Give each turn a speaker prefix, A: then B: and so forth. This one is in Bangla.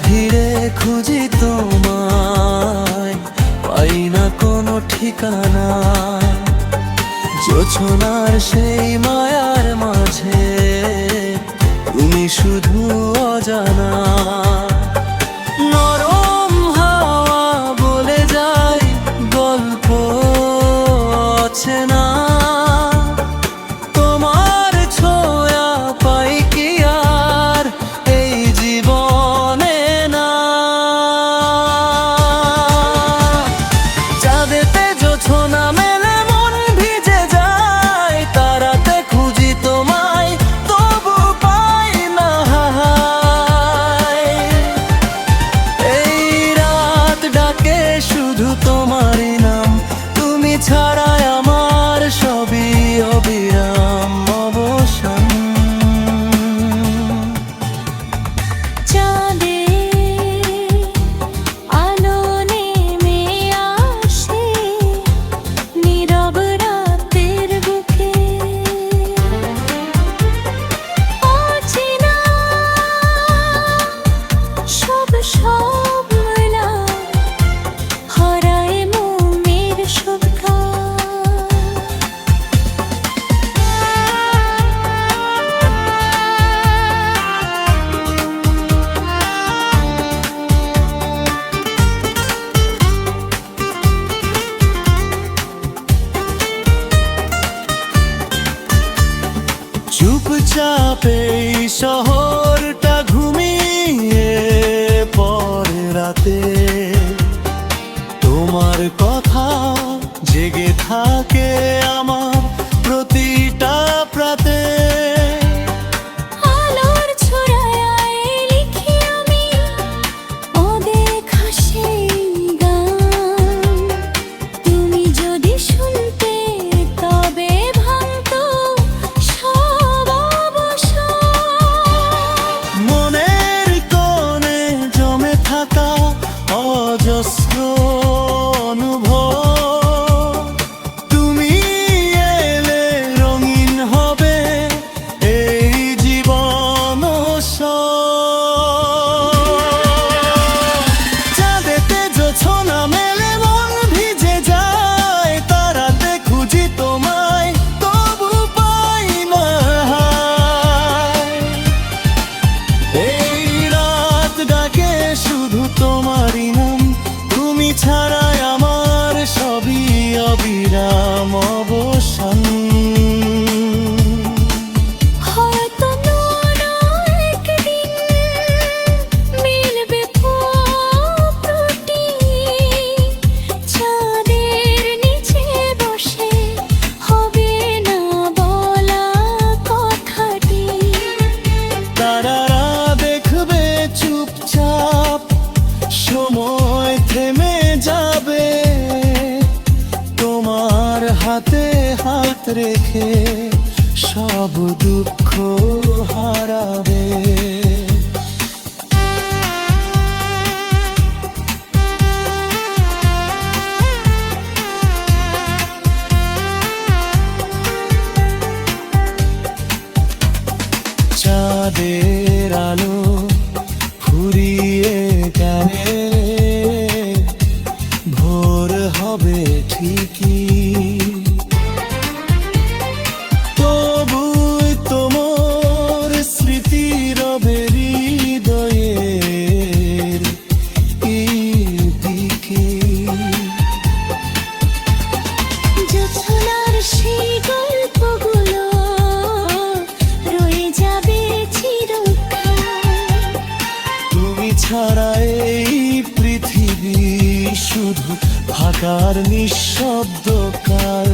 A: ভিড়ে খুঁজি তোমায়, পাই না কোনো ঠিকানা। জোছনার সেই মায়ার মাঝে তুমি শুধু অজানা। নরম হাওয়া বলে যায় গল্প অচেনা, তোমার ছোঁয়া পাই কি আর এই জীবনে না। চাঁদেতে জোছনা মেলে মন ভিজে যায়, তারাতে খুঁজি তোমায় তবু পাই না। এই রাত ডাকে শুধু তোমারই নাম, তুমি ছাড়াই আমার সবই অবিরাম অবসান। চুপচাপে শহরটা ঘুমিয়ে পড়ে রাতে, তোমার কথা জেগে থাকে আমার প্রতিটা প্রাতে। অজস্র অনুভব, তুমি এলে রঙিন হবে এই জীবন। চাঁদেতে জোছনা মেলে মন ভিজে যায়, তারাতে খুঁজি তোমায় তবু পাই না। এই রাত ডাকে শুধু তোমারই নাম, তুমি ছাড়াই আমার সবই অবিরাম অবসান। তারারা দেখবে চুপচাপ, সময় থেমে যাবে, তোমার হাতে হাত রেখে সব দুঃখ হারাবে। চাঁদের আলো ফুরিয়ে গেলে ভোর হবে ঠিকই, তবু তোমার স্মৃতি রবে হৃদয়ের এই দিকে।
B: জোছনার সেই গল্পগুলো রয়ে যাবে চিরকাল,
A: তুমি ছাড়া এই পৃথিবী শুধু ফাঁকার নিঃশব্দ কাল।